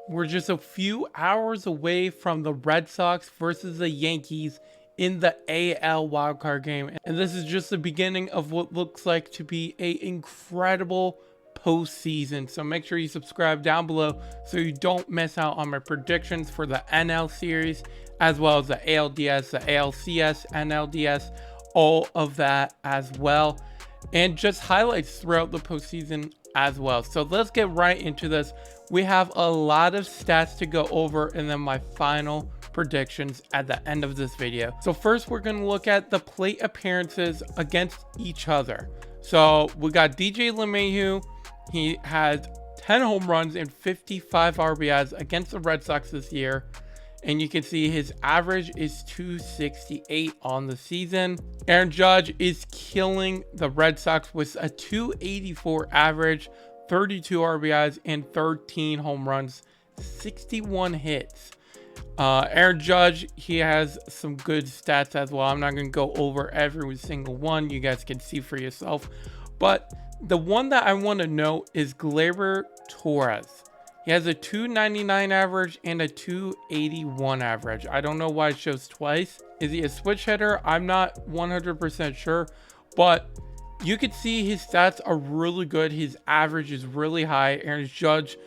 We're just a few hours away from the Red Sox versus the Yankees in the AL wildcard game. And this is just the beginning of what looks like to be an incredible postseason. So make sure you subscribe down below so you don't miss out on my predictions for the NL series, as well as the ALDS, the ALCS, NLDS, all of that as well. And just highlights throughout the postseason as well. So let's get right into this. We have a lot of stats to go over and then my final predictions at the end of this video. So first we're going to look at the plate appearances against each other. So we got DJ LeMahieu. He has 10 home runs and 55 RBIs against the Red Sox this year. And you can see his average is 268 on the season. Aaron Judge is killing the Red Sox with a 284 average, 32 RBIs, and 13 home runs, 61 hits. Aaron Judge, he has some good stats as well. I'm not going to go over every single one. You guys can see for yourself. But the one that I want to note is Gleyber Torres. He has a 299 average and a 281 average. I don't know why it shows twice. Is he a switch hitter? I'm not 100% sure, but you can see his stats are really good. His average is really high. Aaron Judge,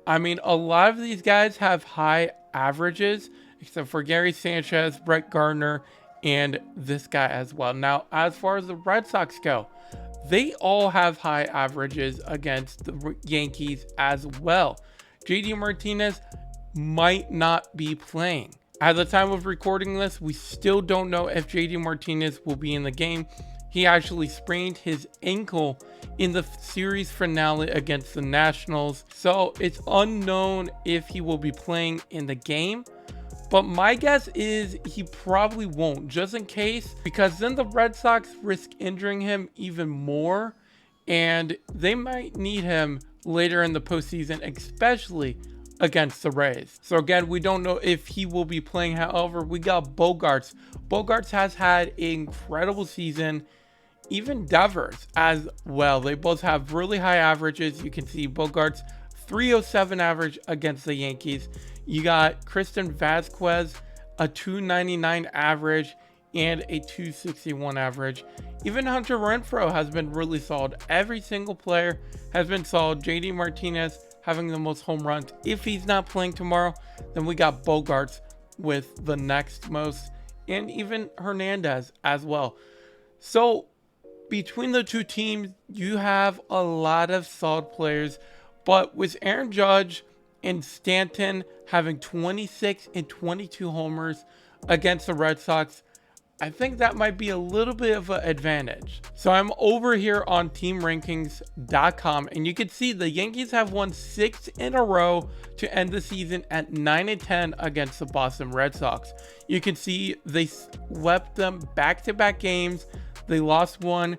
I mean, a lot of these guys have high averages, except for Gary Sanchez, Brett Gardner, and this guy as well. Now, as far as the Red Sox go, they all have high averages against the Yankees as well. JD Martinez might not be playing. At the time of recording this, we still don't know if JD Martinez will be in the game. He actually sprained his ankle in the series finale against the Nationals, so it's unknown if he will be playing in the game. But my guess is he probably won't, just in case, because then the Red Sox risk injuring him even more, and they might need him later in the postseason, especially against the Rays. So again, we don't know if he will be playing. However, we got Bogaerts. Bogaerts has had an incredible season. Even Devers as well. They both have really high averages. You can see Bogaerts 307 average against the Yankees. You got Christian Vasquez, a 299 average and a 261 average. Even Hunter Renfroe has been really solid. Every single player has been solid. JD Martinez having the most home runs. If he's not playing tomorrow, then we got Bogaerts with the next most, and even Hernandez as well. So between the two teams, you have a lot of solid players, but with Aaron Judge and Stanton having 26 and 22 homers against the Red Sox, I think that might be a little bit of an advantage. So I'm over here on teamrankings.com, and you can see the Yankees have won 6 in a row to end the season at 9-10 against the Boston Red Sox. You can see they swept them back-to-back games. They lost one,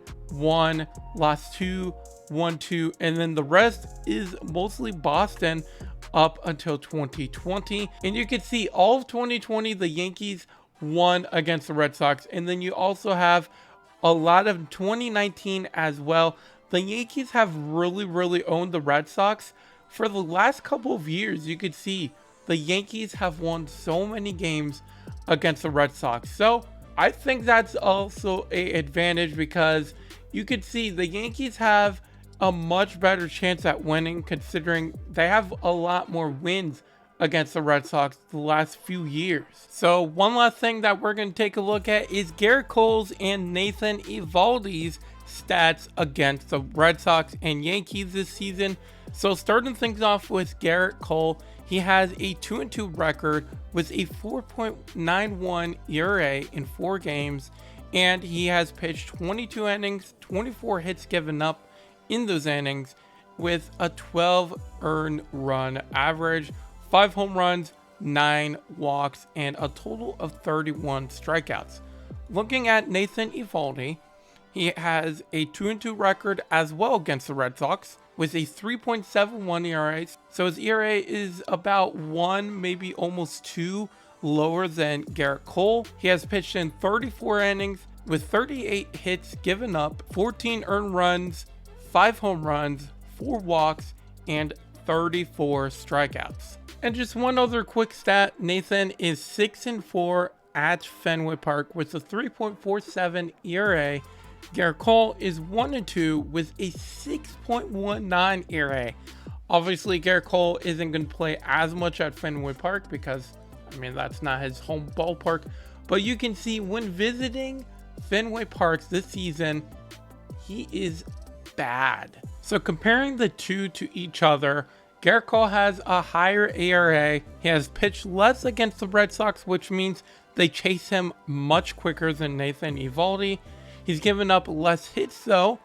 lost two, won two, and then the rest is mostly Boston up until 2020. And you can see all of 2020, the Yankees won against the Red Sox, and then you also have a lot of 2019 as well. The Yankees have really owned the Red Sox for the last couple of years. You could see the Yankees have won so many games against the Red Sox, so I think that's also an advantage, because you could see the Yankees have a much better chance at winning, considering they have a lot more wins against the Red Sox the last few years. So one last thing that we're going to take a look at is Garrett Cole's and Nathan Evaldi's stats against the Red Sox and Yankees this season. So starting things off with Garrett Cole, he has a 2-2 record with a 4.91 ERA in 4 games, and he has pitched 22 innings, 24 hits given up in those innings, with a 12 earned run average, 5 home runs, 9 walks, and a total of 31 strikeouts. Looking at Nathan Evaldi, he has a 2-2 record as well against the Red Sox with a 3.71 ERA. So his ERA is about 1, maybe almost 2 lower than Garrett Cole. He has pitched in 34 innings with 38 hits given up, 14 earned runs, 5 home runs, 4 walks, and 34 strikeouts. And just one other quick stat, Nathan is 6-4 at Fenway Park with a 3.47 ERA. Garrett Cole is 1-2 with a 6.19 ERA. Obviously, Garrett Cole isn't going to play as much at Fenway Park because, I mean, that's not his home ballpark. But you can see when visiting Fenway Park this season, he is bad. So comparing the two to each other, Garrett Cole has a higher ERA. He has pitched less against the Red Sox, which means they chase him much quicker than Nathan Evaldi. He's given up less hits though,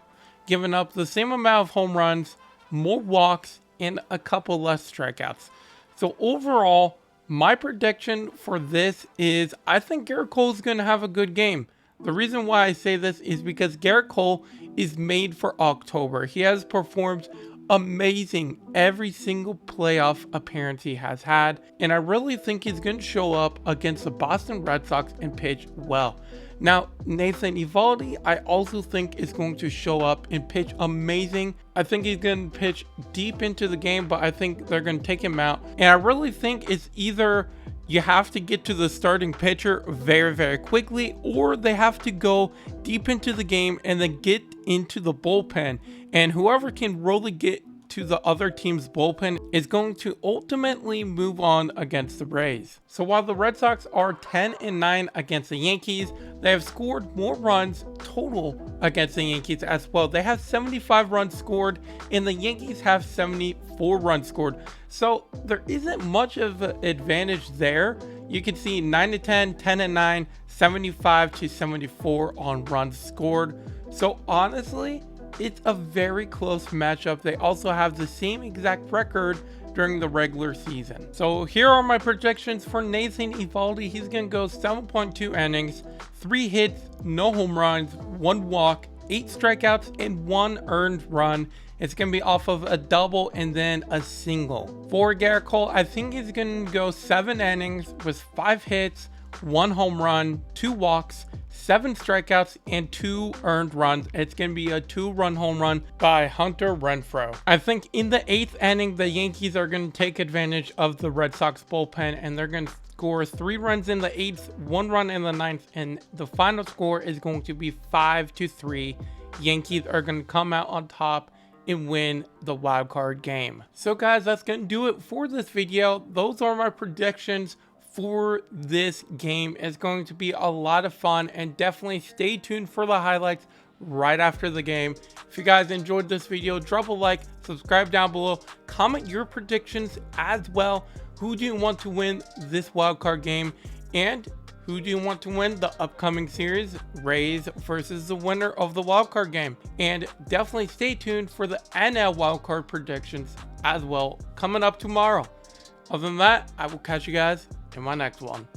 given up the same amount of home runs, more walks, and a couple less strikeouts. So overall, my prediction for this is I think Garrett Cole is going to have a good game. The reason why I say this is because Garrett Cole is made for October. He has performed amazing every single playoff appearance he has had, and I really think he's going to show up against the Boston Red Sox and pitch well. Now, Nathan Evaldi, I also think is going to show up and pitch amazing. I think he's going to pitch deep into the game, but I think they're going to take him out. And I really think it's either you have to get to the starting pitcher very, very quickly, or they have to go deep into the game and then get into the bullpen. And whoever can really get to the other team's bullpen is going to ultimately move on against the Rays. So while the Red Sox are 10-9 against the Yankees, they have scored more runs total against the Yankees as well. They have 75 runs scored and the Yankees have 74 runs scored. So there isn't much of an advantage there. You can see 9-10, 10-9, 75-74 on runs scored. So honestly, it's a very close matchup. They also have the same exact record during the regular season. So here are my projections for Nathan Evaldi. He's going to go 7.2 innings, 3 hits, no home runs, 1 walk, 8 strikeouts, and 1 earned run. It's going to be off of a double and then a single. For Garrett Cole, I think he's going to go 7 innings with 5 hits, 1 home run, 2 walks, 7 strikeouts, and 2 earned runs. It's going to be a 2-run home run by Hunter Renfroe. I think in the 8th inning, the Yankees are going to take advantage of the Red Sox bullpen, and they're going to score 3 runs in the 8th, 1 run in the 9th, and the final score is going to be 5-3. Yankees are going to come out on top and win the wild card game. So guys, that's going to do it for this video. Those are my predictions for this game. Is going to be a lot of fun, and definitely stay tuned for the highlights right after the game. If you guys enjoyed this video, drop a like, subscribe down below, comment your predictions as well. Who do you want to win this wildcard game, and who do you want to win the upcoming series, Rays versus the winner of the wildcard game? And definitely stay tuned for the NL wildcard predictions as well, coming up tomorrow. Other than that, I will catch you guys in my next one.